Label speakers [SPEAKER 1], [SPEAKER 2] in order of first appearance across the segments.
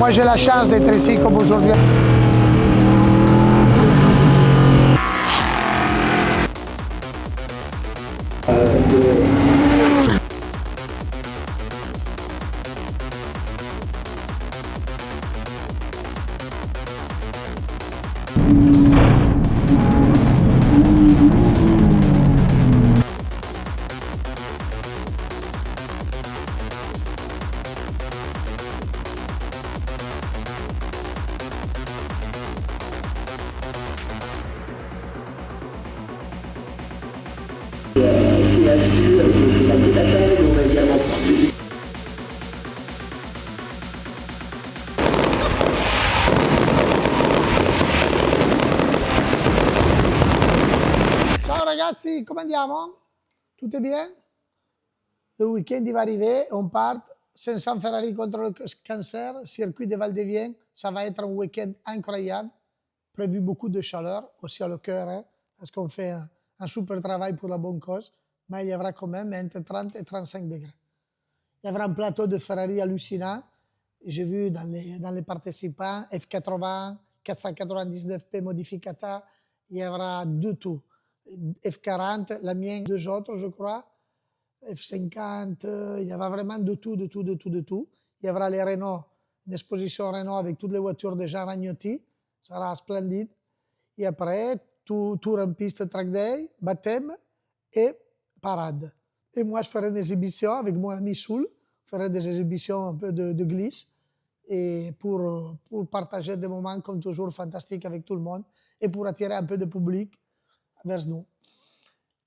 [SPEAKER 1] Moi j'ai la chance d'être ici comme aujourd'hui.
[SPEAKER 2] CHU avec le cheval de bataille, on a également sorti.
[SPEAKER 1] Ciao ragazzi, come andiamo? Tutto bien? Le week-end il va arriver, on part. 500 Ferrari contre le cancer, circuit de Val-de-Vienne. Ça va être un week-end incroyable. Prévu beaucoup de chaleur, aussi à le cœur, hein, parce qu'on fait un super travail pour la bonne cause. Mais il y aura quand même entre 30 et 35 degrés. Il y aura un plateau de Ferrari hallucinant. J'ai vu dans les participants F80, 499P modificata, il y aura de tout. F40, la mienne, deux autres, je crois. F50, il y aura vraiment de tout, de tout, de tout, de tout. Il y aura les Renault, une exposition Renault avec toutes les voitures de Jean Ragnotti. Ça sera splendide. Et après, tour en piste track day, baptême et parade. Et moi, je ferai des exhibitions avec mon ami Soul. Je ferai des exhibitions un peu de glisse et pour partager des moments comme toujours fantastiques avec tout le monde et pour attirer un peu de public vers nous.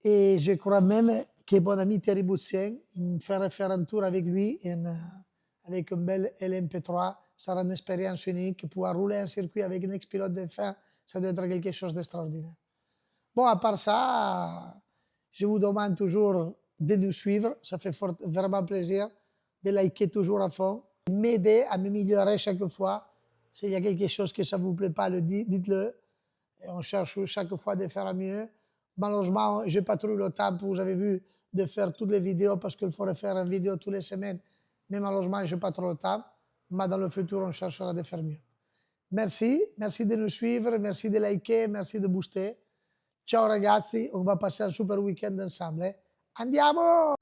[SPEAKER 1] Et je crois même que mon ami Thierry Boutsien, faire un tour avec lui avec une belle LMP3, ça sera une expérience unique. Pouvoir rouler un circuit avec un ex-pilote de F1, ça doit être quelque chose d'extraordinaire. Bon, à part ça, je vous demande toujours de nous suivre. Ça fait vraiment plaisir de liker toujours à fond. M'aider à m'améliorer chaque fois. S'il y a quelque chose que ça ne vous plaît pas, dites-le. Et on cherche chaque fois de faire mieux. Malheureusement, je n'ai pas trop le temps, vous avez vu, de faire toutes les vidéos parce qu'il faudrait faire une vidéo toutes les semaines. Mais malheureusement, je n'ai pas trop le temps. Mais dans le futur, on cherchera de faire mieux. Merci de nous suivre, merci de liker, merci de booster. Ciao ragazzi, on va passer un super week-end ensemble. Andiamo!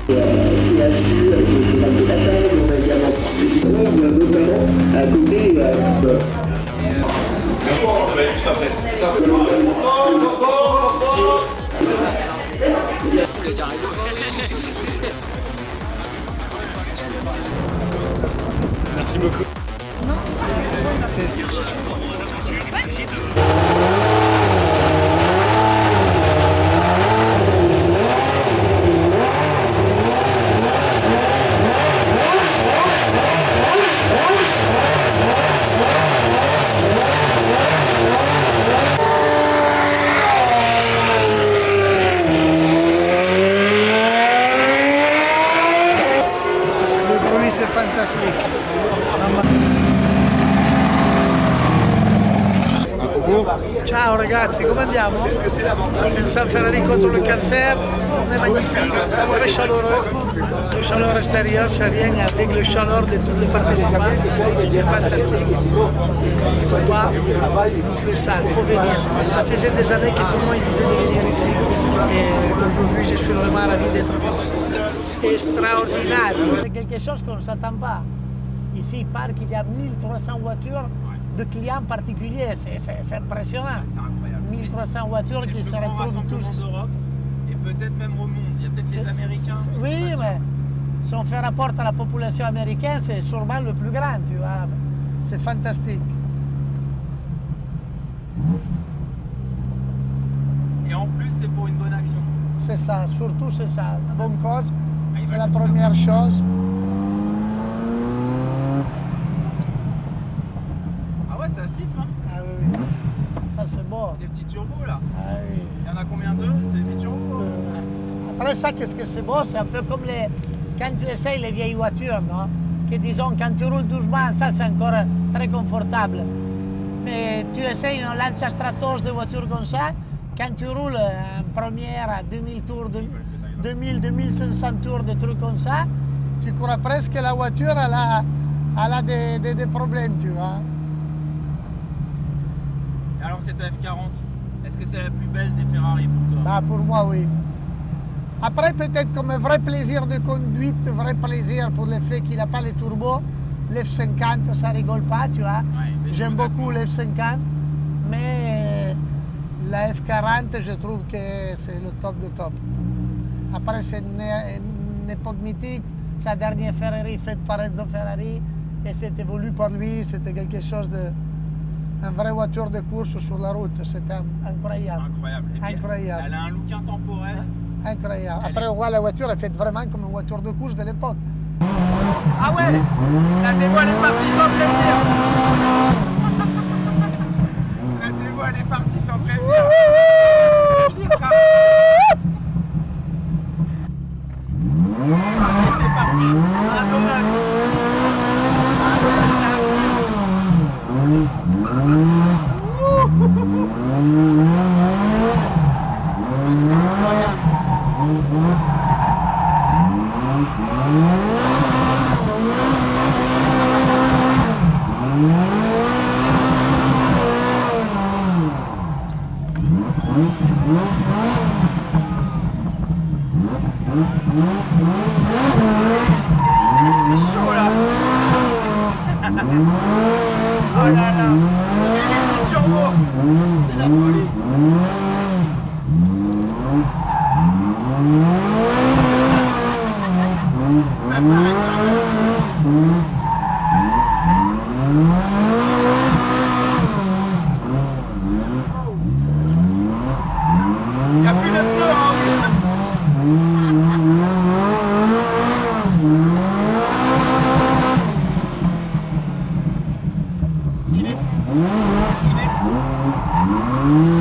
[SPEAKER 2] CHU avec le cheval de bataille, on a également sorti notamment à côté.
[SPEAKER 3] Merci beaucoup.
[SPEAKER 1] C'est fantastique.
[SPEAKER 3] beaucoup.
[SPEAKER 1] Ciao ragazzi, come andiamo? Senza Ferrari contro le cancer, on est magnifique, très chaleureux. Le chaleur extérieure, c'est rien avec le chaleur de tous les participants. C'est fantastique. Il faut pas oublier ça, il faut venir. Ça faisait des années que tout le monde disait de venir ici. Et aujourd'hui, je suis vraiment ravi d'être venu. Extraordinaire. C'est quelque chose qu'on ne s'attend pas. Ici, il parc, il y a 1300 voitures de clients particuliers. C'est impressionnant.
[SPEAKER 4] C'est incroyable.
[SPEAKER 1] 1300 voitures qui se retrouvent tous.
[SPEAKER 4] d'Europe et peut-être même au monde. Il y a peut-être les Américains.
[SPEAKER 1] Oui, mais si on fait rapport à la population américaine, c'est sûrement le plus grand, tu vois. C'est fantastique.
[SPEAKER 4] Et en plus, c'est pour une bonne action.
[SPEAKER 1] C'est ça, surtout c'est ça. La bonne cause, c'est la première chose.
[SPEAKER 4] Ah ouais, ça siffle, hein.
[SPEAKER 1] Ah oui, oui. Ça c'est beau.
[SPEAKER 4] Les petits turbos là.
[SPEAKER 1] Ah oui.
[SPEAKER 4] Il y en a combien d'eux? C'est des turbos.
[SPEAKER 1] Après ça, qu'est-ce que c'est beau? C'est un peu comme quand tu essayes les vieilles voitures, non? Que disons, quand tu roules doucement, ça c'est encore très confortable. Mais tu essayes un Lancia Stratos de voiture comme ça, quand tu roules en première à 2000 tours, 2000-2500 tours, de trucs comme ça, tu crois presque que la voiture elle a des problèmes, tu vois.
[SPEAKER 4] Et alors cette F40, est-ce que c'est la plus belle des Ferrari pour toi?
[SPEAKER 1] Bah, pour moi, oui. Après, peut-être comme un vrai plaisir de conduite, vrai plaisir pour le fait qu'il n'a pas les turbos, l'F50, ça rigole pas, tu vois.
[SPEAKER 4] Ouais,
[SPEAKER 1] J'aime beaucoup l'F50, mais la F40, je trouve que c'est le top de top. Après, c'est une époque mythique, sa dernière Ferrari faite par Enzo Ferrari, et c'était voulu par lui, c'était quelque chose de... Une vraie voiture de course sur la route, c'était incroyable.
[SPEAKER 4] Incroyable. Et puis,
[SPEAKER 1] Incroyable.
[SPEAKER 4] Elle a un look intemporel.
[SPEAKER 1] Incroyable. Après, on voit la voiture, elle fait vraiment comme une voiture de course de l'époque.
[SPEAKER 4] Ah ouais, la démo elle est partie sans prévenir. La démo elle est partie sans prévenir. Et c'est parti, un donuts. C'est incroyable. C'est chaud là. Oh là là. Et les petits turbos. C'est la folie. Ça s'arrête jamais. Il n'y a plus de pneus, hein. Il est fou. Il est fou.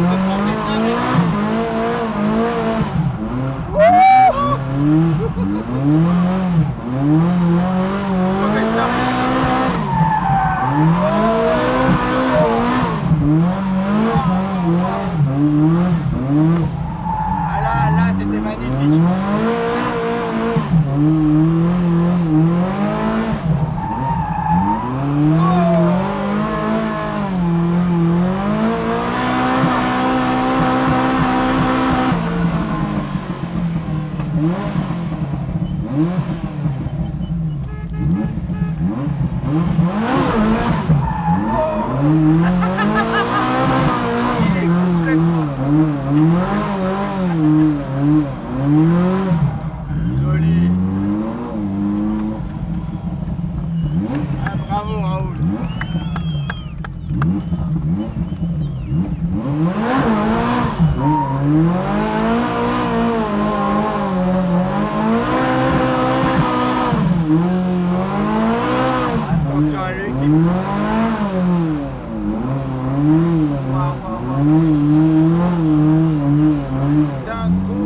[SPEAKER 4] Ce professeur est professeur Ah là, c'était magnifique. Il est complètement fou. Joli. Ah, bravo Raoul. Attention à lui. Dingo.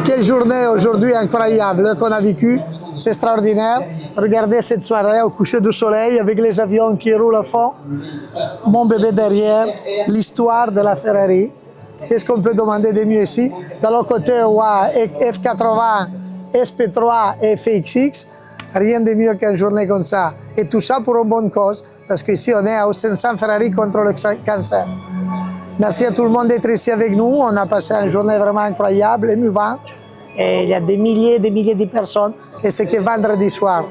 [SPEAKER 1] Quelle journée aujourd'hui incroyable qu'on a vécue, c'est extraordinaire. Regardez cette soirée au coucher du soleil avec les avions qui roulent à fond, mon bébé derrière, l'histoire de la Ferrari. Qu'est-ce qu'on peut demander de mieux ici? De l'autre côté, on voit F80, SP3 et FXX. Rien de mieux qu'une journée comme ça. Et tout ça pour une bonne cause, parce qu'ici on est au 500 Ferrari contre le cancer. Merci à tout le monde d'être ici avec nous. On a passé une journée vraiment incroyable, émouvante. Et il y a des milliers de personnes. Et c'est que vendredi soir.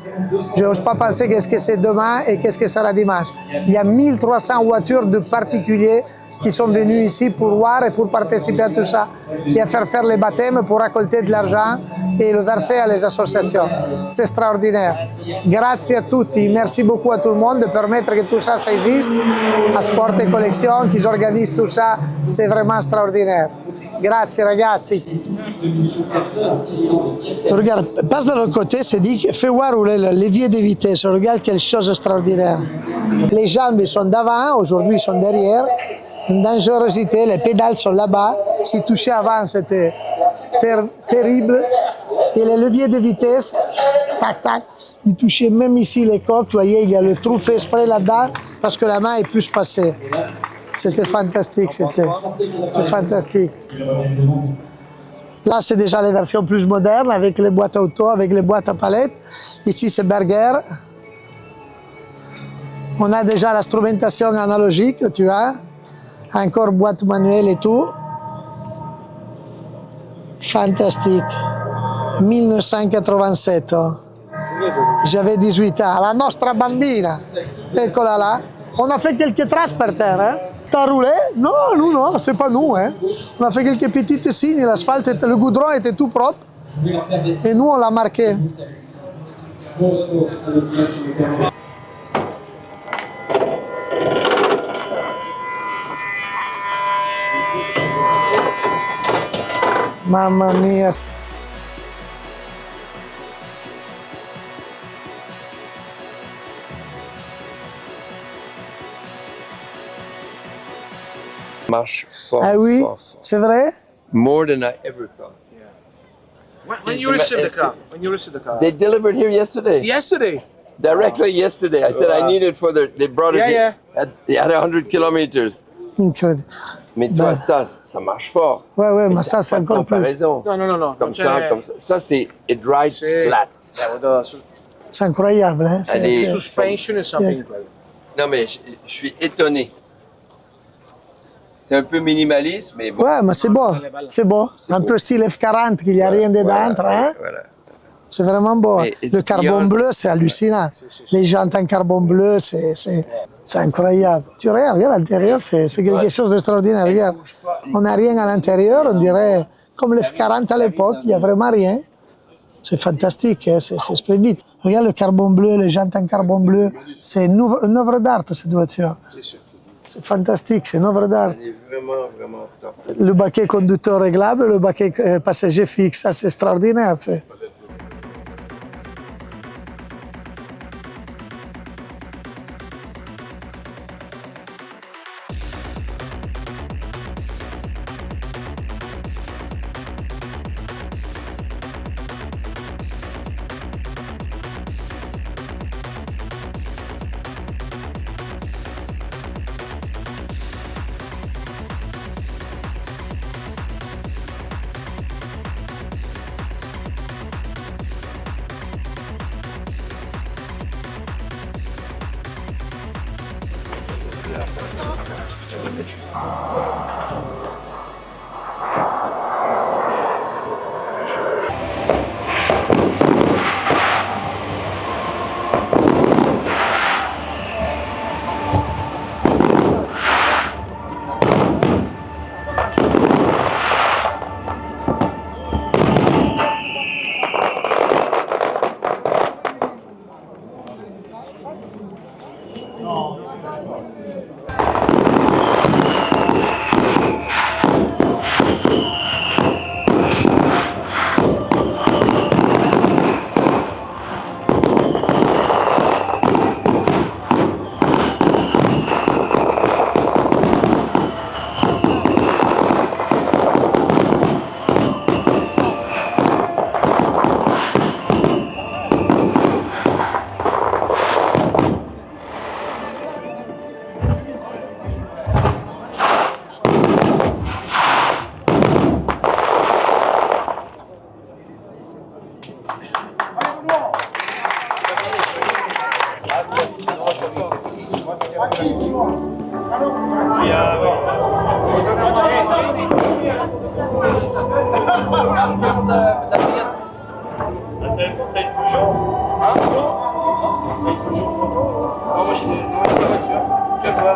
[SPEAKER 1] Je n'ose pas penser qu'est-ce que c'est demain et qu'est-ce que sera dimanche. Il y a 1300 voitures de particuliers qui sont venus ici pour voir et pour participer à tout ça. Et à faire les baptêmes pour récolter de l'argent et le verser à les associations. C'est extraordinaire. Grazie a tutti. Merci beaucoup à tout le monde de permettre que tout ça, ça existe. À Sport et Collection, qui organisent tout ça, c'est vraiment extraordinaire. Grazie ragazzi. Regarde, passe de l'autre côté, c'est dit, fais voir où est le levier de vitesse. Regarde quelle chose extraordinaire. Les jambes sont d'avant, aujourd'hui ils sont derrière. Une dangerosité, les pédales sont là-bas. Si touché avant, c'était terrible. Et les leviers de vitesse, tac, tac, ils touchaient même ici les coques. Vous voyez, il y a le trou fait exprès là-dedans parce que la main ait pu se passer. C'était fantastique, c'est fantastique. Là, c'est déjà les versions plus modernes avec les boîtes auto, avec les boîtes à palettes. Ici, c'est Berger. On a déjà l'instrumentation analogique, tu vois. Encore boîte manuelle et tout. Fantastique. 1987. J'avais 18 ans. La nostra bambina. Eccola là. On a fait quelques traces par terre. Hein. T'as roulé? Non, non, c'est pas nous. Hein. On a fait quelques petites signes. L'asphalte, le goudron était tout propre. Et nous, on l'a marqué. Mamma mia.
[SPEAKER 5] Marche fort.
[SPEAKER 1] Ah oui,
[SPEAKER 5] fort, fort.
[SPEAKER 1] c'est vrai?
[SPEAKER 5] More than I ever thought.
[SPEAKER 4] When you received the car? When you received the car?
[SPEAKER 5] They delivered here yesterday.
[SPEAKER 4] Yesterday.
[SPEAKER 5] Directly yesterday. I said I need it for the. They brought it
[SPEAKER 4] Yeah,
[SPEAKER 5] at 100 kilometers.
[SPEAKER 1] Incroyable.
[SPEAKER 5] Mais tu vois, ça marche fort.
[SPEAKER 1] Ouais, mais ça, c'est
[SPEAKER 5] Pas de
[SPEAKER 1] encore plus.
[SPEAKER 5] comparaison.
[SPEAKER 4] No.
[SPEAKER 5] Comme ça, comme ça. Ça, c'est it rides flat.
[SPEAKER 4] Yeah, with the
[SPEAKER 1] C'est incroyable. Hein?
[SPEAKER 5] Allez.
[SPEAKER 4] suspension is something
[SPEAKER 1] Yes.
[SPEAKER 4] incredible.
[SPEAKER 5] Non, mais je suis étonné. C'est un peu minimaliste, mais bon.
[SPEAKER 1] Ouais, mais c'est beau. C'est beau. Un peu style F40, qu'il n'y a rien dedans. Hein?
[SPEAKER 5] Voilà.
[SPEAKER 1] C'est vraiment beau.
[SPEAKER 5] Mais
[SPEAKER 1] Le carbone bleu, c'est hallucinant. Les jantes en carbone bleu, c'est incroyable. Tu regardes l'intérieur, c'est quelque chose d'extraordinaire. Regarde, on n'a rien à l'intérieur, on dirait comme le F40 à l'époque, il n'y a vraiment rien. C'est fantastique, hein, c'est splendide. Regarde le carbone bleu, les jantes en carbone bleu, c'est une œuvre d'art cette voiture. C'est fantastique, c'est une œuvre d'art.
[SPEAKER 5] Elle est vraiment, vraiment top.
[SPEAKER 1] Le baquet conducteur réglable, le baquet passager fixe, ça c'est extraordinaire.
[SPEAKER 4] C'est une Peugeot.
[SPEAKER 5] Non, moi j'ai une voiture.
[SPEAKER 4] Que quoi?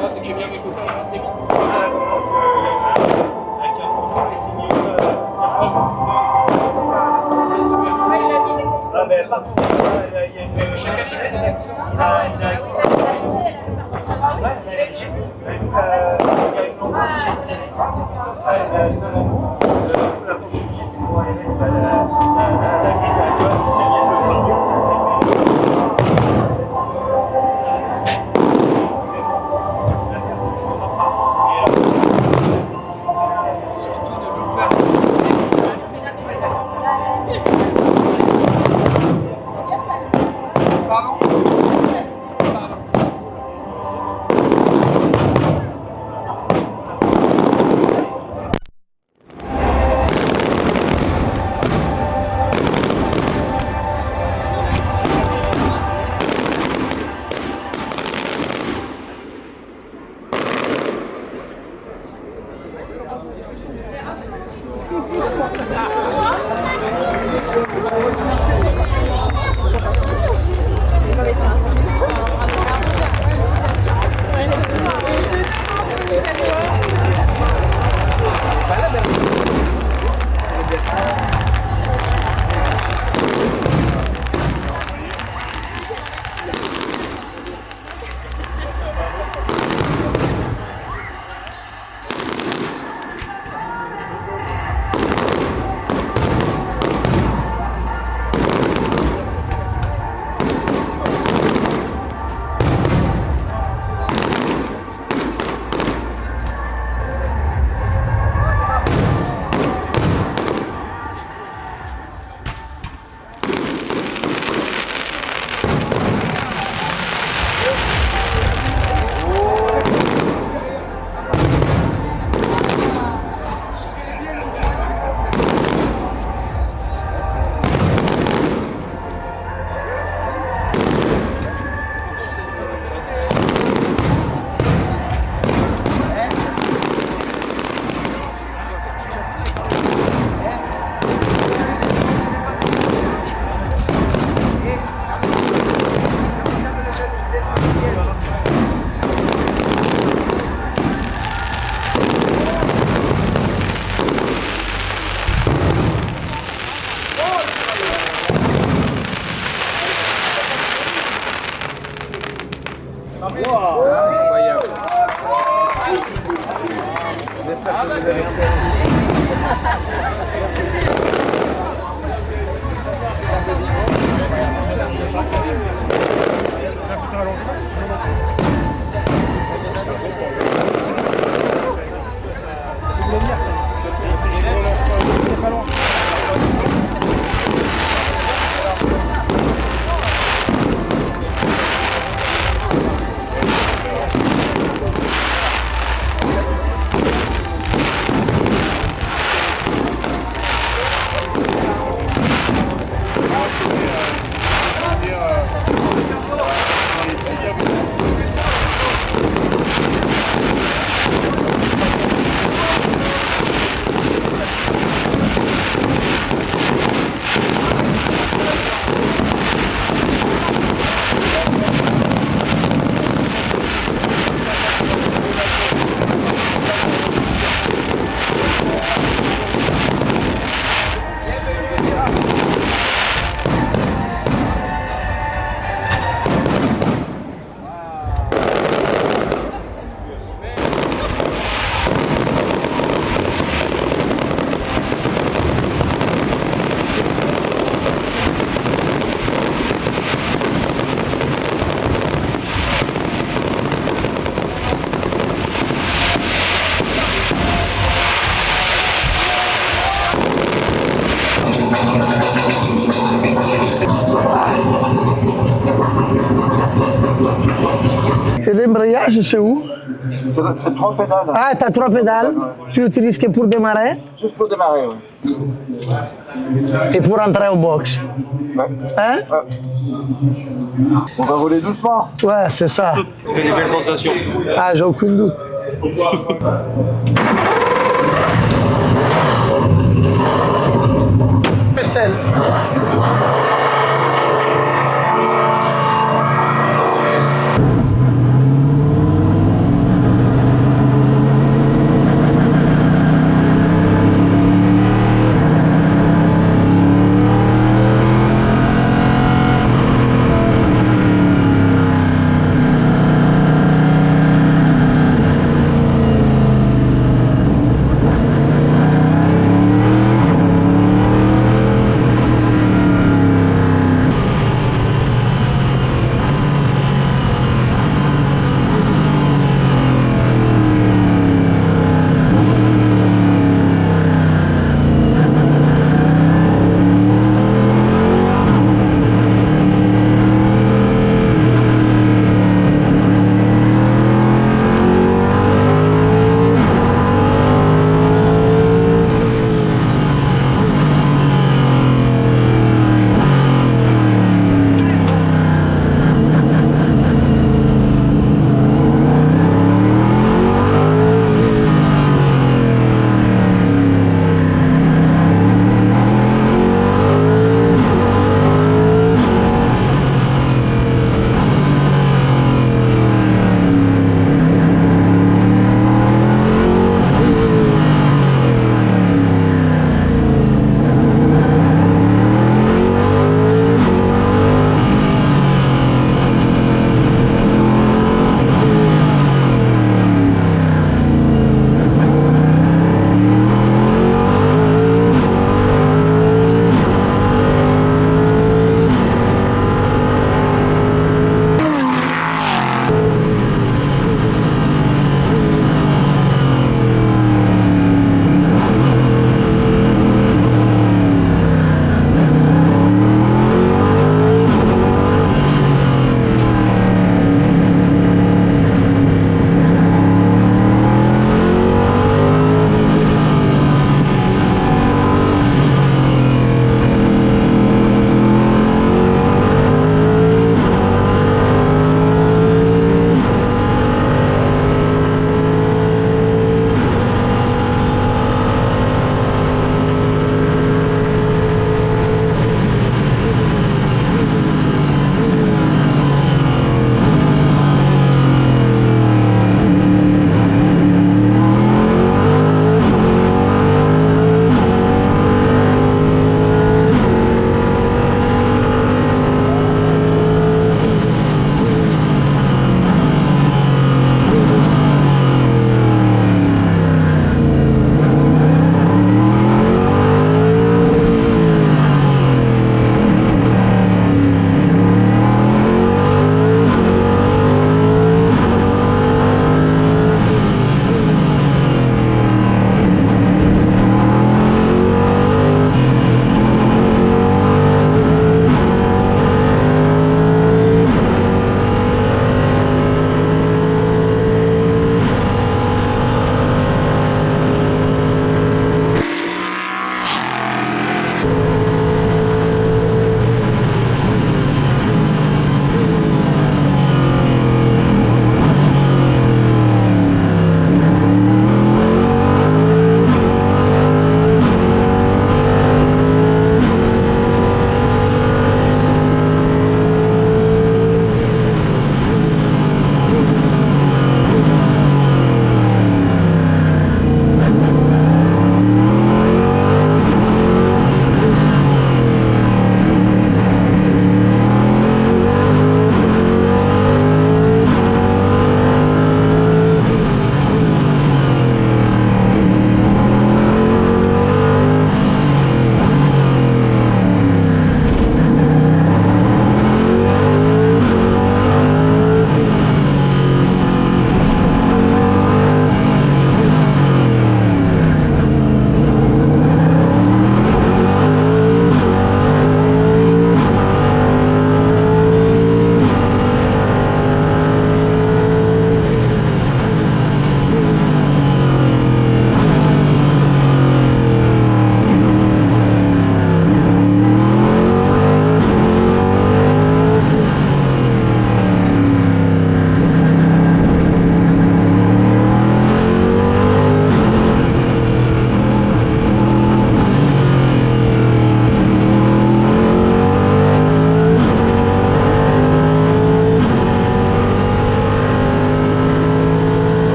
[SPEAKER 5] Non, c'est que j'ai bien mes copains assez vite.
[SPEAKER 4] Ah ben par contre, il y a une...
[SPEAKER 5] Chacun fait des accidents.
[SPEAKER 1] Et l'embrayage, c'est où?
[SPEAKER 6] C'est 3 pédales.
[SPEAKER 1] Ah, t'as 3 pédales. Tu utilises que pour démarrer
[SPEAKER 6] Juste pour démarrer, oui.
[SPEAKER 1] et pour entrer au box.
[SPEAKER 6] Ouais.
[SPEAKER 1] Hein?
[SPEAKER 6] On va rouler doucement.
[SPEAKER 1] Ouais, c'est ça.
[SPEAKER 3] Ça fait des belles sensations.
[SPEAKER 1] Ah, j'ai aucun doute. Vaisselle.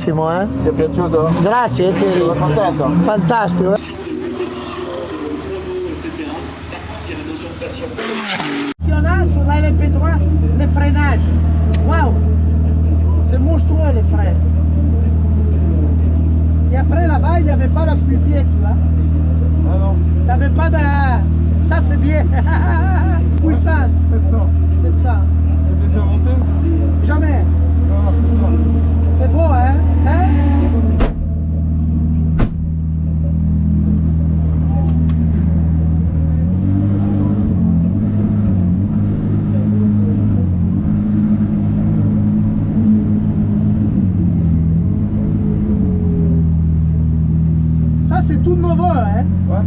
[SPEAKER 1] Massimo, eh?
[SPEAKER 6] Ti è piaciuto?
[SPEAKER 1] Grazie Thierry.
[SPEAKER 6] Sono contento.
[SPEAKER 1] Fantastico. Sur la LP3, les freinages. Waouh! C'est monstrueux les freins. Et après là-bas, il n'y avait pas l'appui-pied, tu vois.
[SPEAKER 6] Ah non.
[SPEAKER 1] Il n'y avait pas de. Ça c'est bien. Puissance, c'est ça.
[SPEAKER 6] T'es déjà monté?
[SPEAKER 1] Jamais.
[SPEAKER 6] Non, c'est pas.
[SPEAKER 1] C'est beau, hein? Ça c'est tout nouveau, hein?
[SPEAKER 6] Ouais.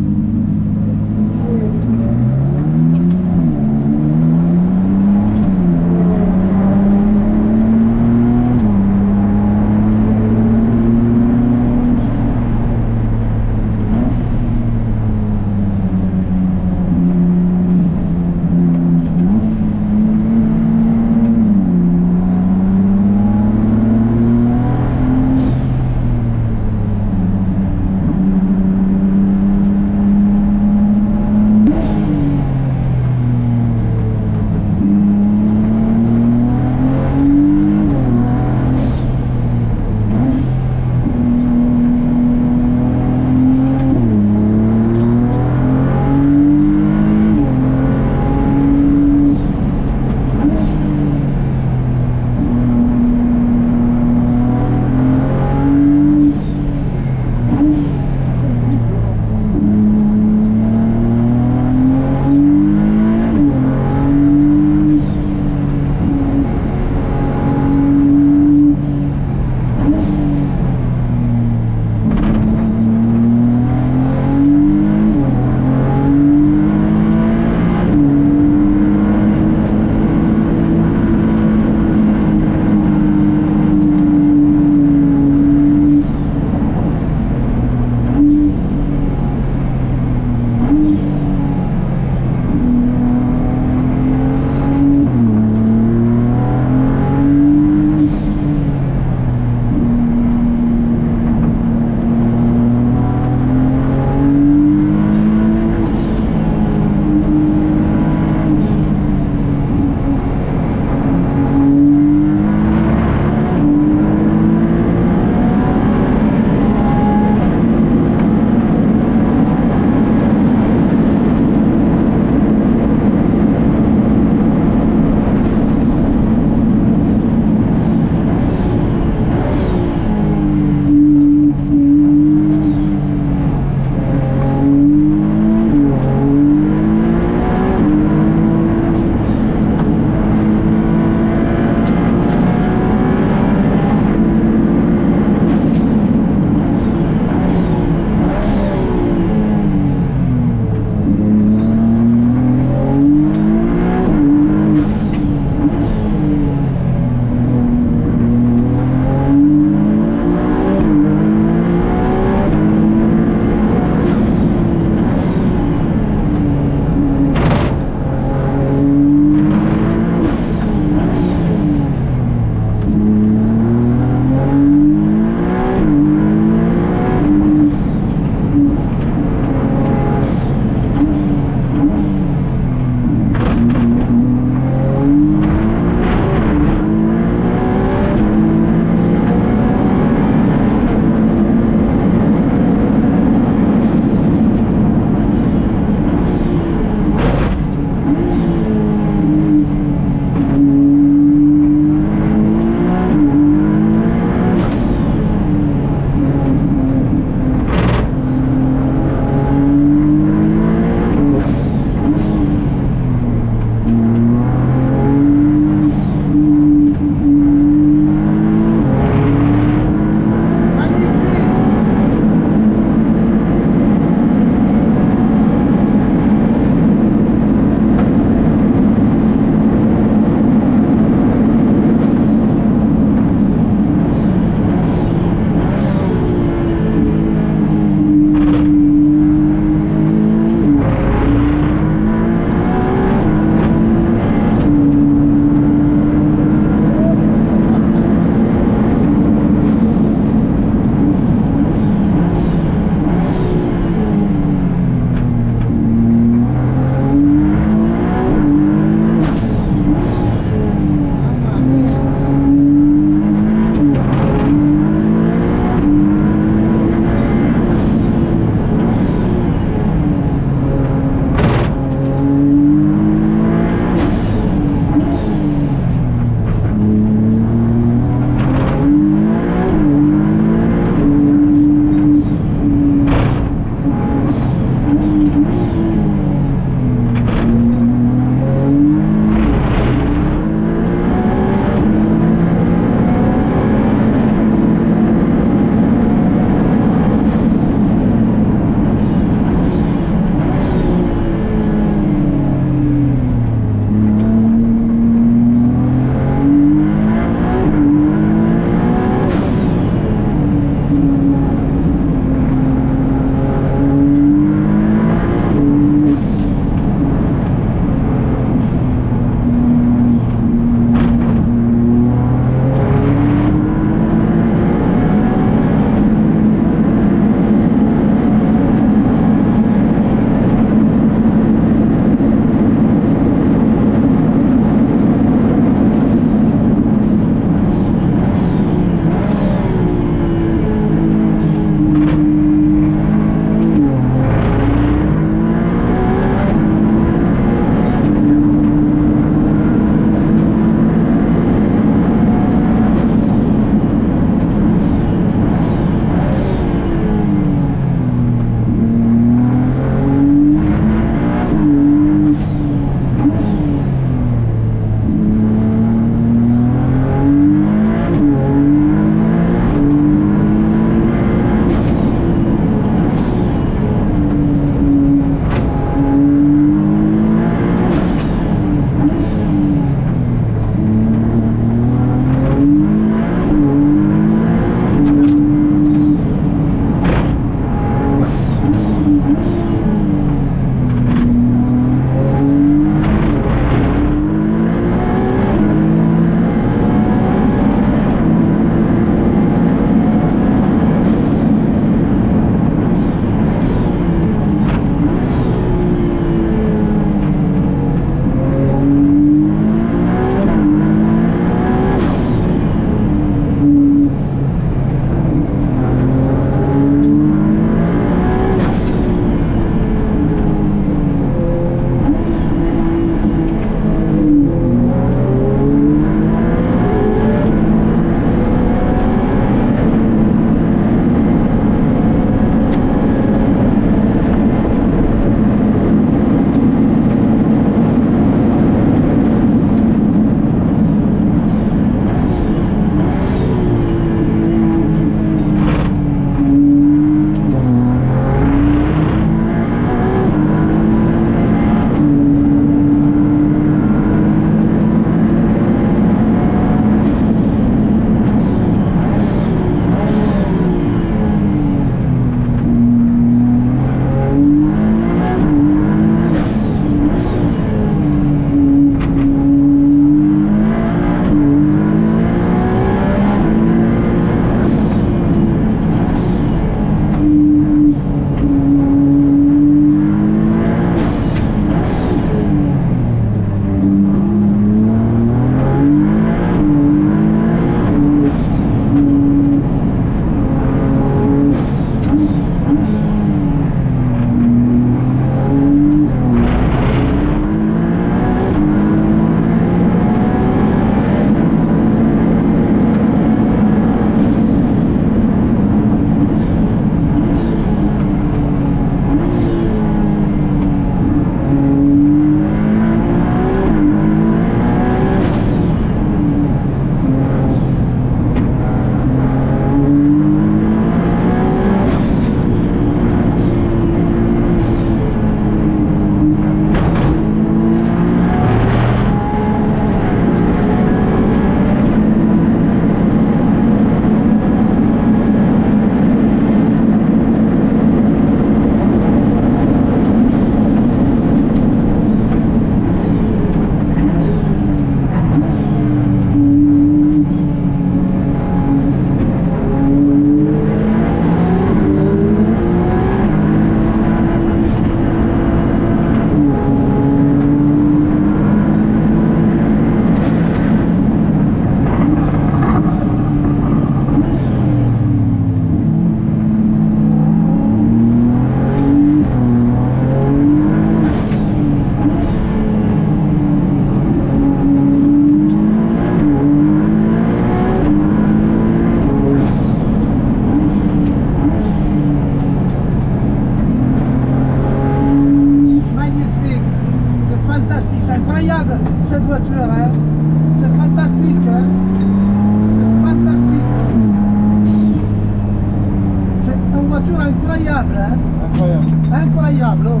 [SPEAKER 1] voiture incroyable, hein?
[SPEAKER 6] Incroyable.
[SPEAKER 1] Incroyable, oh.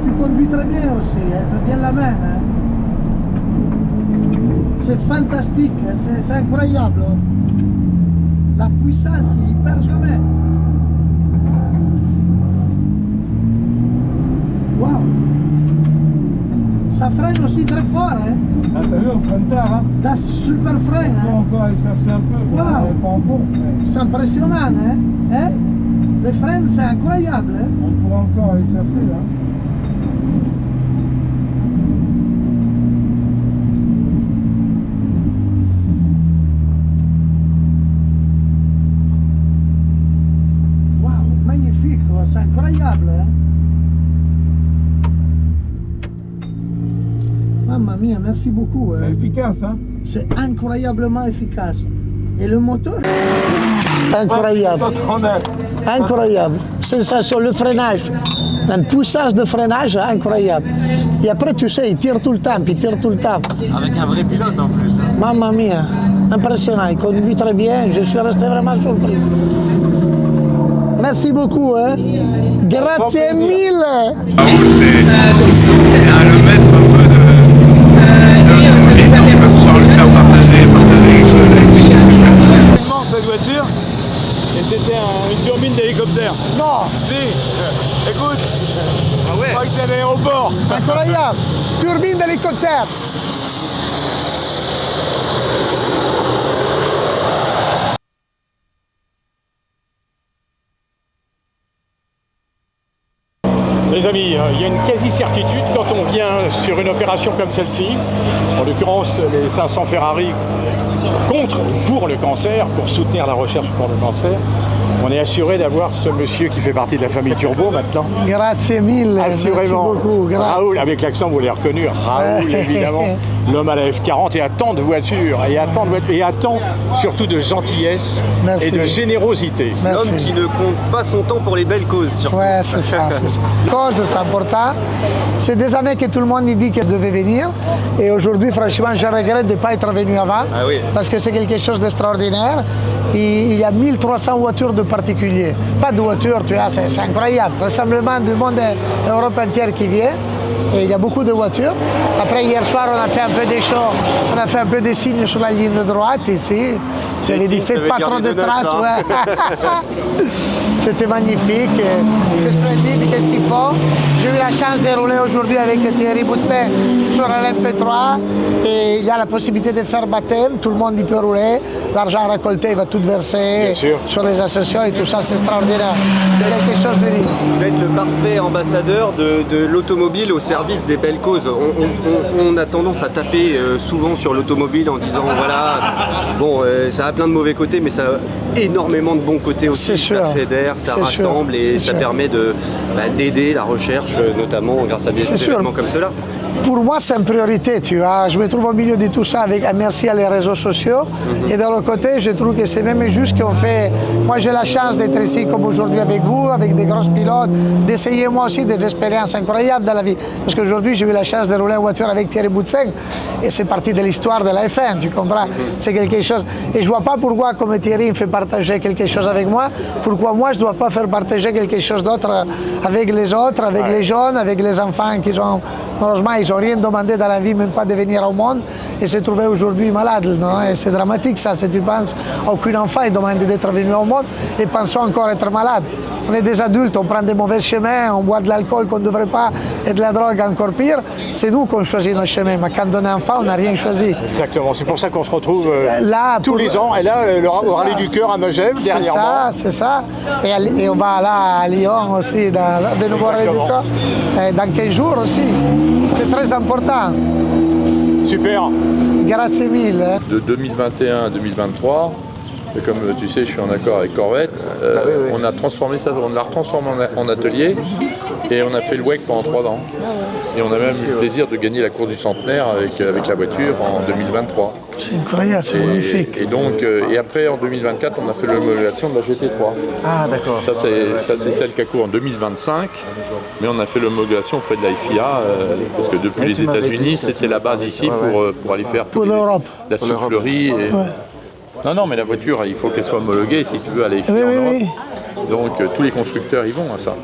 [SPEAKER 1] Tu conduis très bien aussi, hein? Tu bien la main, hein? C'est fantastique, hein? C'est incroyable. Oh. La puissance, il perd jamais. Waouh! Ça freine aussi très fort, hein?
[SPEAKER 6] Ah, t'as vu, on freine tard, hein?
[SPEAKER 1] Das super frein,
[SPEAKER 6] On peut
[SPEAKER 1] hein?
[SPEAKER 6] encore aller chercher un peu.
[SPEAKER 1] Wow.
[SPEAKER 6] On est pas en course, mais
[SPEAKER 1] C'est impressionnant, hein? Hein? Les freins, c'est incroyable, hein?
[SPEAKER 6] on pourra encore aller chercher, là.
[SPEAKER 1] Waouh, magnifique, oh, c'est incroyable, hein? Mamma mia, merci beaucoup.
[SPEAKER 6] C'est efficace, hein?
[SPEAKER 1] C'est incroyablement efficace. Et le moteur? Incroyable. Incroyable. Sensation, le freinage. Une puissance de freinage incroyable. Et après, tu sais, il tire tout le temps, puis il tire tout le temps.
[SPEAKER 3] Avec un vrai pilote en plus. Hein.
[SPEAKER 1] Mamma mia, impressionnant. Il conduit très bien. Je suis resté vraiment surpris. Merci beaucoup. Hein. Grazie mille.
[SPEAKER 3] C'est le maître un peu de. Sans le faire partager quelque chose avec lui. Cette voiture, et c'était une turbine d'hélicoptère.
[SPEAKER 1] Non,
[SPEAKER 3] Si, écoute, je crois que c'est l'aéroport.
[SPEAKER 1] incroyable. Turbine d'hélicoptère.
[SPEAKER 7] Les amis, il y a une quasi-certitude quand on vient sur une opération comme celle-ci, en l'occurrence les 500 Ferrari contre ou pour le cancer, pour soutenir la recherche pour le cancer, on est assuré d'avoir ce monsieur qui fait partie de la famille Turbo maintenant.
[SPEAKER 1] Grazie mille.
[SPEAKER 7] Assurément.
[SPEAKER 1] Merci beaucoup.
[SPEAKER 7] Raoul, avec l'accent vous l'avez reconnu, Raoul évidemment, l'homme à la F40 et à tant de voitures, et à tant surtout de gentillesse
[SPEAKER 1] Merci.
[SPEAKER 7] et de générosité.
[SPEAKER 1] Merci.
[SPEAKER 8] L'homme qui ne compte pas son temps pour les belles causes, surtout.
[SPEAKER 1] Ouais, c'est ça. Cause, c'est important. C'est des années que tout le monde dit qu'elle devait venir. Et aujourd'hui, franchement, je regrette de ne pas être venu avant.
[SPEAKER 8] Ah oui.
[SPEAKER 1] Parce que c'est quelque chose d'extraordinaire. Il y a 1300 voitures de particuliers. Pas de voitures, tu vois, c'est incroyable. Rassemblement du monde Europe entière qui vient. Et il y a beaucoup de voitures. Après, hier soir, on a fait un peu des shows, on a fait un peu des signes sur la ligne de droite ici. J'avais dit, faites pas trop de traces. Ouais. C'était magnifique, c'est splendide, qu'est-ce qu'ils font. J'ai eu la chance de rouler aujourd'hui avec Thierry Boutset sur l'MP3 et il y a la possibilité de faire baptême, tout le monde y peut rouler. L'argent récolté, il va tout verser sur les associations et tout ça, c'est extraordinaire. C'est quelque chose de libre.
[SPEAKER 8] Vous êtes le parfait ambassadeur de l'automobile au service des belles causes. On a tendance à taper souvent sur l'automobile en disant voilà, bon, ça a plein de mauvais côtés, mais ça a énormément de bons côtés aussi.
[SPEAKER 1] C'est sûr.
[SPEAKER 8] Ça fédère, ça rassemble et ça permet d'aider la recherche, notamment grâce à des événements comme cela.
[SPEAKER 1] Pour moi, c'est une priorité, tu vois. Je me trouve au milieu de tout ça avec merci à les réseaux sociaux. Et de l'autre côté, je trouve que c'est même juste qu'on fait... Moi, j'ai la chance d'être ici comme aujourd'hui avec vous, avec des grosses pilotes, d'essayer moi aussi des expériences incroyables dans la vie. Parce qu'aujourd'hui, j'ai eu la chance de rouler en voiture avec Thierry Boutset et c'est parti de l'histoire de la F1, tu comprends? C'est quelque chose... Et je vois pas pourquoi, comme Thierry me fait partager quelque chose avec moi, pourquoi moi, je dois pas faire partager quelque chose d'autre avec les autres, avec les jeunes, avec les enfants qui ont... Malheureusement, ils n'ont rien demandé dans la vie, même pas de venir au monde, et se trouver aujourd'hui malade. Non? Et c'est dramatique ça, si tu penses, aucun enfant est demandé d'être venu au monde et pensons encore être malade. On est des adultes, on prend des mauvais chemins, on boit de l'alcool qu'on ne devrait pas et de la drogue encore pire. C'est nous qu'on choisit nos chemins, mais quand on est enfant, on n'a rien choisi.
[SPEAKER 7] Exactement, c'est pour ça qu'on se retrouve
[SPEAKER 1] là,
[SPEAKER 7] tous les ans, et là, au Rallye du Cœur à Megève, dernièrement.
[SPEAKER 1] C'est ça. Et on va là à Lyon aussi, dans de nouveau Rallye du Cœur, dans 15 jours aussi. C'est très important.
[SPEAKER 7] Super.
[SPEAKER 1] Grazie mille.
[SPEAKER 9] De 2021 à 2023, et comme tu sais, je suis en accord avec Corvette, on a transformé ça, on l'a retransformé en atelier et on a fait le WEC pendant 3 ans. Et on a même eu le plaisir de gagner la course du centenaire avec la voiture en 2023.
[SPEAKER 1] C'est incroyable, c'est magnifique.
[SPEAKER 9] Et donc, et après en 2024, on a fait l'homologation de la GT3.
[SPEAKER 8] Ah d'accord.
[SPEAKER 9] Ça c'est celle qui a cours en 2025, mais on a fait l'homologation auprès de la FIA parce que depuis les États-Unis, c'était la base ici pour aller faire
[SPEAKER 1] pour l'Europe,
[SPEAKER 9] la soufflerie. Non, mais la voiture, il faut qu'elle soit homologuée si tu veux aller en Europe. Donc tous les constructeurs y vont à ça.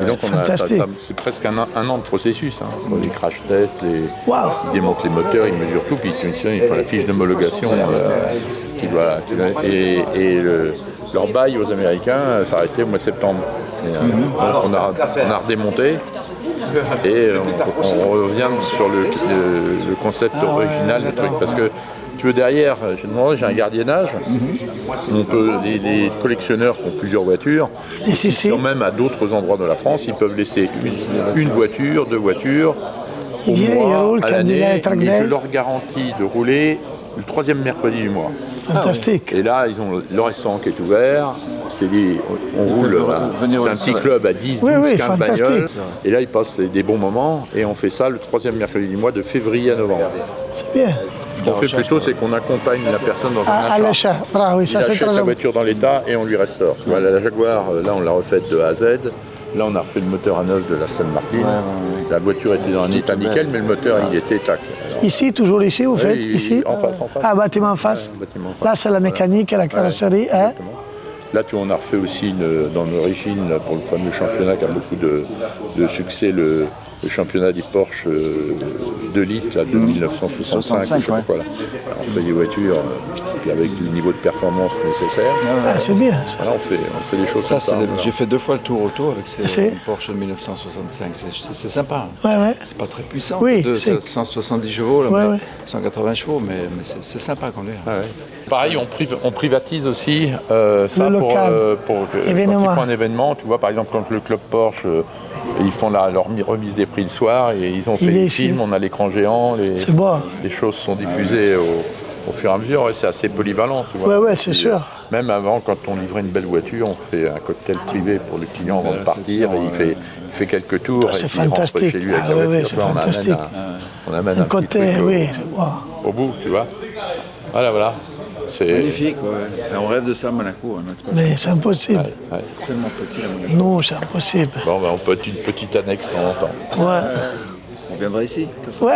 [SPEAKER 9] Et donc
[SPEAKER 1] Fantastique.
[SPEAKER 9] c'est presque un an de processus. Hein. Les crash tests,
[SPEAKER 1] Wow.
[SPEAKER 9] ils démontent les moteurs, ils mesurent tout, puis ils font la fiche d'homologation leur bail aux Américains s'arrêtait au mois de septembre. Et, donc on a redémonté et on revient sur le concept original du truc. Parce que tu veux derrière, j'ai un gardiennage, on peut, les collectionneurs qui ont plusieurs voitures,
[SPEAKER 1] Et
[SPEAKER 9] qui sont même à d'autres endroits de la France, ils peuvent laisser une voiture, 2 voitures, au
[SPEAKER 1] Ils
[SPEAKER 9] mois,
[SPEAKER 1] roulent,
[SPEAKER 9] à l'année,
[SPEAKER 1] candidat et track
[SPEAKER 9] et
[SPEAKER 1] day.
[SPEAKER 9] je leur garantis de rouler le 3e mercredi du mois.
[SPEAKER 1] Fantastique.
[SPEAKER 9] Et là, ils ont le restaurant qui est ouvert. On roule, c'est un petit club à 10, 12, 15
[SPEAKER 1] fantastique.
[SPEAKER 9] bagnoles. Et là, ils passent des bons moments. Et on fait ça le 3e mercredi du mois, de février à novembre.
[SPEAKER 1] C'est bien.
[SPEAKER 9] Ce qu'on fait plutôt, c'est qu'on accompagne la personne dans un
[SPEAKER 1] À
[SPEAKER 9] achat.
[SPEAKER 1] l'achat. Bravo, oui,
[SPEAKER 9] Il
[SPEAKER 1] ça c'est
[SPEAKER 9] achète
[SPEAKER 1] très
[SPEAKER 9] sa voiture dans l'état et on lui restaure. Voilà, la Jaguar, là, on l'a refaite de A à Z. Là, on a refait le moteur à neuf de la Aston Martin. La voiture était dans un état nickel, mais le moteur, il était tac.
[SPEAKER 1] Ici, toujours ici, vous faites ici
[SPEAKER 9] En face.
[SPEAKER 1] Ah, bâtiment en face.
[SPEAKER 9] Bâtiment en face.
[SPEAKER 1] Là, c'est la mécanique et la carrosserie. Hein?
[SPEAKER 9] Exactement. Là, on a refait aussi dans l'origine pour le fameux championnat qui a beaucoup de succès, le championnat des Porsche 2 litres là, de 1965. Je sais pas quoi, là. Alors, on fait des voitures avec le niveau de performance nécessaire.
[SPEAKER 1] Ah, c'est bien. Ça.
[SPEAKER 9] Voilà, on fait des choses comme ça.
[SPEAKER 10] J'ai fait 2 fois le tour autour avec ces
[SPEAKER 1] C'est
[SPEAKER 10] Porsche de 1965. C'est sympa.
[SPEAKER 1] Ouais, ouais.
[SPEAKER 10] C'est pas très puissant.
[SPEAKER 1] Oui,
[SPEAKER 10] 170 chevaux, là,
[SPEAKER 1] Ouais,
[SPEAKER 10] mais
[SPEAKER 1] ouais.
[SPEAKER 10] 180 chevaux, mais c'est sympa qu'on l'ait.
[SPEAKER 9] Ah ouais. Pareil, on privatise aussi ça
[SPEAKER 1] Le local.
[SPEAKER 9] pour
[SPEAKER 1] Événement.
[SPEAKER 9] quand ils font un événement. Tu vois, par exemple, quand le club Porsche, ils font leur remise des prix le soir et ils ont fait
[SPEAKER 1] Il est
[SPEAKER 9] des
[SPEAKER 1] ici.
[SPEAKER 9] films, on a l'écran géant,
[SPEAKER 1] C'est beau.
[SPEAKER 9] les choses sont diffusées au fur et à mesure. Ouais, c'est assez polyvalent, tu vois.
[SPEAKER 1] Ouais, c'est sûr.
[SPEAKER 9] Même avant, quand on livrait une belle voiture, on fait un cocktail privé pour le client avant de partir. Et il fait quelques tours.
[SPEAKER 1] C'est
[SPEAKER 9] et puis il rentre
[SPEAKER 1] fantastique.
[SPEAKER 9] chez lui avec
[SPEAKER 1] Ah
[SPEAKER 9] la
[SPEAKER 1] ouais,
[SPEAKER 9] voiture.
[SPEAKER 1] c'est
[SPEAKER 9] Là,
[SPEAKER 1] fantastique.
[SPEAKER 9] On amène
[SPEAKER 1] Un
[SPEAKER 9] un petit
[SPEAKER 1] côté,
[SPEAKER 9] truc
[SPEAKER 1] oui. Wow.
[SPEAKER 9] au bout, tu vois. Voilà. C'est
[SPEAKER 10] Magnifique, ouais. Et on rêve de ça à Monaco. Hein,
[SPEAKER 1] Mais c'est impossible.
[SPEAKER 9] Ouais.
[SPEAKER 10] c'est tellement petit à Monaco.
[SPEAKER 1] Non, c'est impossible.
[SPEAKER 9] Bon, on peut être une petite annexe en longtemps.
[SPEAKER 1] Ouais.
[SPEAKER 10] On viendra ici.
[SPEAKER 1] Ouais.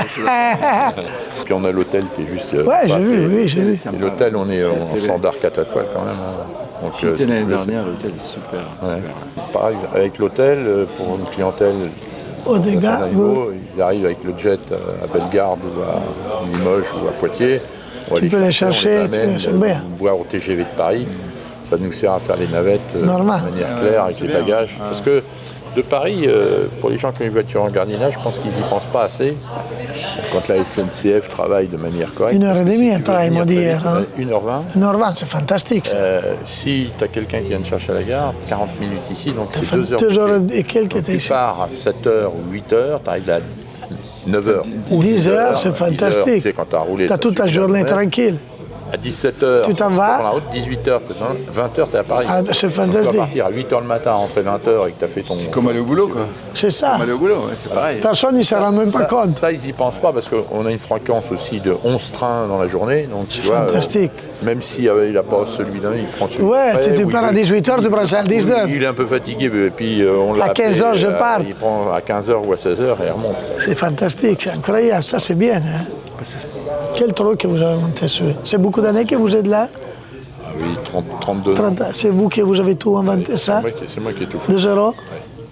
[SPEAKER 9] Puis on a l'hôtel qui est juste.
[SPEAKER 1] Ouais, j'ai vu, oui, j'ai vu.
[SPEAKER 9] Et l'hôtel, on est en standard 4 étoiles quand même. Hein. Donc,
[SPEAKER 10] C'était l'année dernière, l'hôtel est super.
[SPEAKER 9] Ouais. Pareil, avec l'hôtel, pour une clientèle
[SPEAKER 1] Au
[SPEAKER 9] d'un
[SPEAKER 1] dégât,
[SPEAKER 9] certain niveau, il arrive avec le jet à Bellegarde ou à Limoges ou à Poitiers. On va
[SPEAKER 1] Tu peux les chercher,
[SPEAKER 9] on les amène,
[SPEAKER 1] c'est bien.
[SPEAKER 9] boire au TGV de Paris. Ça nous sert à faire les navettes
[SPEAKER 1] Normal.
[SPEAKER 9] de manière claire avec les bagages. Parce que de Paris, pour les gens qui ont une voiture en gardiennage, je pense qu'ils n'y pensent pas assez. Quand la SNCF travaille de manière correcte.
[SPEAKER 1] 1h30 elle travaille,
[SPEAKER 9] venir
[SPEAKER 1] m'ont dit hier. Hein.
[SPEAKER 9] 1h20.
[SPEAKER 1] 1h20, c'est fantastique ça.
[SPEAKER 9] Si tu as quelqu'un qui vient te chercher à la gare, 40 minutes ici, donc c'est
[SPEAKER 1] fait
[SPEAKER 9] 2 heures.
[SPEAKER 1] 2 heures et quelques
[SPEAKER 9] Donc,
[SPEAKER 1] étaient
[SPEAKER 9] tu
[SPEAKER 1] ici.
[SPEAKER 9] pars à 7h ou 8h, tu arrives à 9h.
[SPEAKER 1] 10 heures, c'est fantastique.
[SPEAKER 9] Tu sais, quand tu as roulé.
[SPEAKER 1] Tu as toute la journée tranquille.
[SPEAKER 9] À 17h,
[SPEAKER 1] Tu t'en vas.
[SPEAKER 9] prends la route, 18h, 20h, tu es à Paris.
[SPEAKER 1] Ah, c'est
[SPEAKER 9] Donc, tu
[SPEAKER 1] fantastique.
[SPEAKER 9] dois partir à 8h le matin, rentrer 20h et que tu as fait ton.
[SPEAKER 10] C'est comme aller au boulot, quoi.
[SPEAKER 1] C'est ça.
[SPEAKER 10] Comme aller au boulot, ouais, c'est pareil.
[SPEAKER 1] Personne ne s'en rend même pas compte.
[SPEAKER 9] Ça, ils n'y pensent pas parce qu'on a une fréquence aussi de 11 trains dans la journée. Donc, tu vois,
[SPEAKER 1] Fantastique.
[SPEAKER 9] même si il n'a pas celui d'un, il prend celui
[SPEAKER 1] Ouais,
[SPEAKER 9] d'après,
[SPEAKER 1] si tu
[SPEAKER 9] ou
[SPEAKER 1] pars à
[SPEAKER 9] il-
[SPEAKER 1] 18h, tu prends ça à 19h.
[SPEAKER 9] Il est un peu fatigué, et puis on l'a
[SPEAKER 1] À 15
[SPEAKER 9] appelé,
[SPEAKER 1] heures, je pars.
[SPEAKER 9] Il prend à 15h ou à 16h et il remonte.
[SPEAKER 1] C'est fantastique, c'est incroyable, ça c'est bien. Hein? Quel truc que vous avez monté sur. C'est beaucoup d'années que vous êtes là?
[SPEAKER 9] Ah oui, 32 ans.
[SPEAKER 1] 30 ans. C'est vous qui vous avez tout inventé ça?
[SPEAKER 9] C'est moi qui ai tout fait.
[SPEAKER 1] De zéro?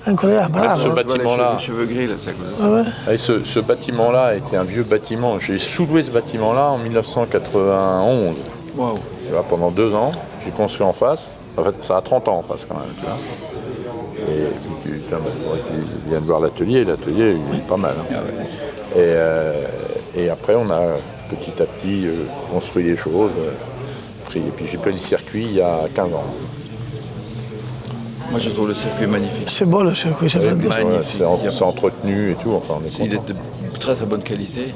[SPEAKER 1] Incroyable,
[SPEAKER 9] Ce
[SPEAKER 1] bravo.
[SPEAKER 9] bâtiment-là,
[SPEAKER 10] Les cheveux gris, là, c'est à cause de ça.
[SPEAKER 1] Ah ouais?
[SPEAKER 9] et ce bâtiment-là était un vieux bâtiment. J'ai sous-loué ce bâtiment-là en 1991.
[SPEAKER 10] Waouh.
[SPEAKER 9] Tu vois, pendant 2 ans, j'ai construit en face. En fait, ça a 30 ans en face quand même. Tu vois. Et puis, putain, tu viens de voir l'atelier. L'atelier, il est pas mal. Hein. Et après, on a petit à petit construit les choses. Et puis j'ai pris le circuit il y a 15 ans.
[SPEAKER 10] Moi, je trouve le circuit magnifique.
[SPEAKER 1] C'est beau le circuit, c'est fantastique.
[SPEAKER 10] magnifique.
[SPEAKER 9] C'est entretenu et tout. Enfin, on est
[SPEAKER 10] Il est
[SPEAKER 9] content.
[SPEAKER 10] de très très bonne qualité.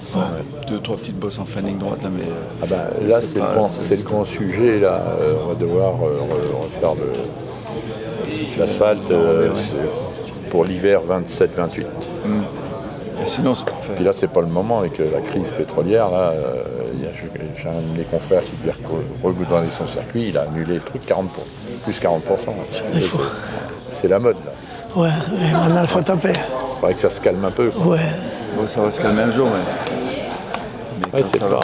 [SPEAKER 10] 2-3 petites bosses en fanning droite là, mais.
[SPEAKER 9] Ah ben, là, c'est le grand sujet. Là, on va devoir refaire l'asphalte pour l'hiver 27-28.
[SPEAKER 10] Et sinon, c'est parfait.
[SPEAKER 9] Puis là, c'est pas le moment avec la crise pétrolière. Là, j'ai un de mes confrères qui devait regoudronner son circuit. Il a annulé le truc plus 40%. C'est la mode. Là.
[SPEAKER 1] Ouais, et maintenant il faut taper.
[SPEAKER 9] Il faudrait que ça se calme un peu. Quoi.
[SPEAKER 1] Ouais,
[SPEAKER 10] Bon, ça va se calmer un jour, mais
[SPEAKER 9] Ouais,
[SPEAKER 10] quand
[SPEAKER 9] c'est
[SPEAKER 10] ça
[SPEAKER 9] pas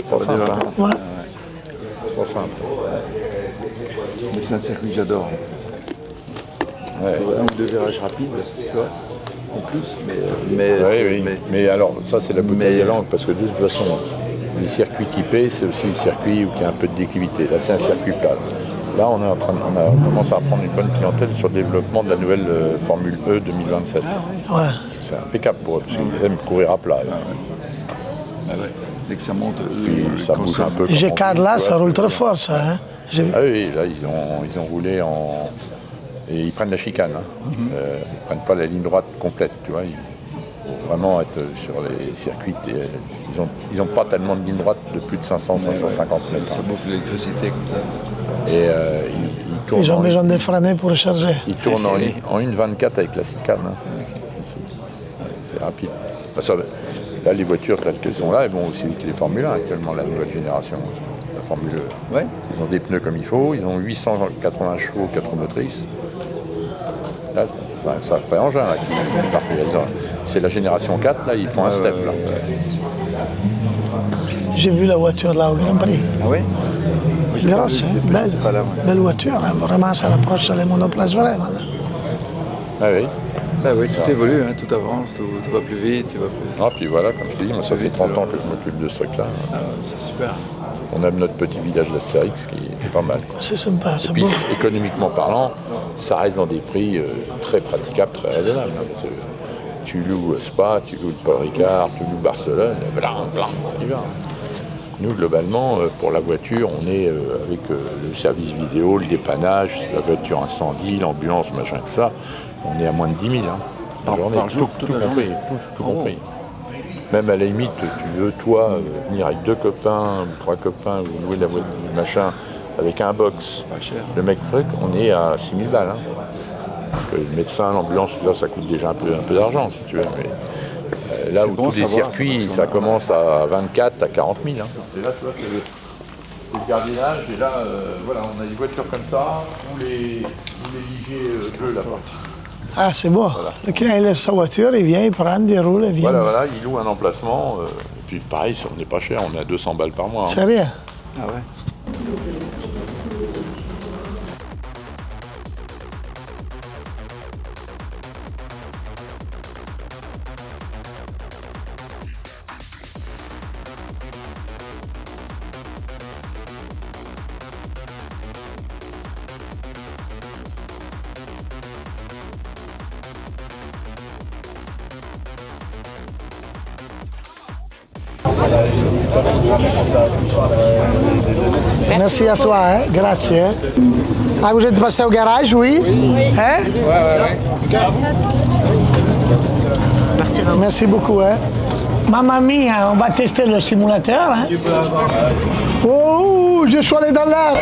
[SPEAKER 10] ça va
[SPEAKER 9] simple.
[SPEAKER 10] démarrer.
[SPEAKER 9] Hein.
[SPEAKER 1] ouais.
[SPEAKER 9] Pas simple.
[SPEAKER 10] Mais c'est un circuit que j'adore. faut un ou deux virages rapides, tu vois, en plus.
[SPEAKER 9] Mais alors, ça, c'est la beauté de la langue, parce que de toute façon, les circuits typés, c'est aussi les circuits où il y a un peu de déclivité. Là, c'est un circuit plat. Là, on commence à prendre une bonne clientèle sur le développement de la nouvelle Formule E 2027.
[SPEAKER 1] Ouais.
[SPEAKER 9] Parce que c'est impeccable pour eux, parce qu'ils aiment courir à plat.
[SPEAKER 10] Ah ouais. Dès que ça monte,
[SPEAKER 9] Puis ça bouge un peu.
[SPEAKER 1] G4 là, ça roule très fort, ça. Hein.
[SPEAKER 9] Ah oui, là, ils ont roulé en... Et ils prennent la chicane. Hein. Ils prennent pas la ligne droite complète, tu vois. Il faut vraiment être sur les circuits. Ils ont pas tellement de ligne droite de plus de 500-550 mètres.
[SPEAKER 10] Ça bouffe l'électricité comme ça.
[SPEAKER 9] Et
[SPEAKER 1] ils ont besoin de freiner pour charger.
[SPEAKER 9] Ils tournent en 1,24 avec la chicane. Hein. C'est rapide. Là, les voitures telles qu'elles sont là, elles vont aussi vite que les Formule 1 actuellement, la nouvelle génération. La Formule E. Ouais. Ils ont des pneus comme il faut, ils ont 880 chevaux, 4 roues motrices. Là, c'est un sacré engin là, qui part. C'est la génération 4, là, ils font un step. Là.
[SPEAKER 1] J'ai vu la voiture là au Grand Prix.
[SPEAKER 10] Ah oui?
[SPEAKER 1] Grosse, hein? Belle voiture, hein? Vraiment, ça rapproche les monoplaces vraiment.
[SPEAKER 9] Ah oui.
[SPEAKER 10] Bah oui, tout évolue, hein, tout avance, tout va plus vite, tu vas plus...
[SPEAKER 9] Ah, puis voilà, comme je te dis, moi, ça fait 30 ans que je m'occupe de ce truc-là.
[SPEAKER 10] Ah, c'est super.
[SPEAKER 9] On a notre petit village d'Astérix qui est pas mal.
[SPEAKER 1] C'est sympa, c'est
[SPEAKER 9] beau. Et puis,
[SPEAKER 1] beau.
[SPEAKER 9] économiquement parlant, ça reste dans des prix très praticables, très raisonnables. Hein, tu loues Spa, tu loues le Paul Ricard, tu loues Barcelone, blam, ça y va. Nous, globalement, pour la voiture, on est avec le service vidéo, le dépannage, la voiture incendie, l'ambulance, machin, tout ça, on est à moins de 10 000. Hein.
[SPEAKER 10] Par jour,
[SPEAKER 9] tout compris. Tout compris. Même à la limite, tu veux, toi, venir avec 2 copains ou 3 copains, ou louer la voiture, machin, avec un box, le mec truc, on est à 6 000 balles. Hein. Parce que le médecin, l'ambulance, tout ça, ça coûte déjà un peu d'argent, si tu veux. Mais, là où tous les circuits, ça commence à 24 à 40 000. Hein. Et là, tu vois, c'est le gardiennage. Et là, voilà, on a des voitures comme ça, ou les ligés bleus là-bas.
[SPEAKER 1] Ah, c'est bon. Voilà. Le client, il laisse sa voiture, il vient, il prend, il roule, il vient.
[SPEAKER 9] Voilà, il loue un emplacement. Et puis pareil, on n'est pas cher, on est à 200 balles par mois. Hein.
[SPEAKER 1] C'est rien.
[SPEAKER 10] Ah ouais.
[SPEAKER 1] Merci à toi, hein? Grazie. Hein? Ah, vous êtes passé au garage, oui? Hein?
[SPEAKER 10] Ouais.
[SPEAKER 1] Merci beaucoup. Hein? Mamma mia, on va tester le simulateur. Hein? Oh, je suis allé dans l'air.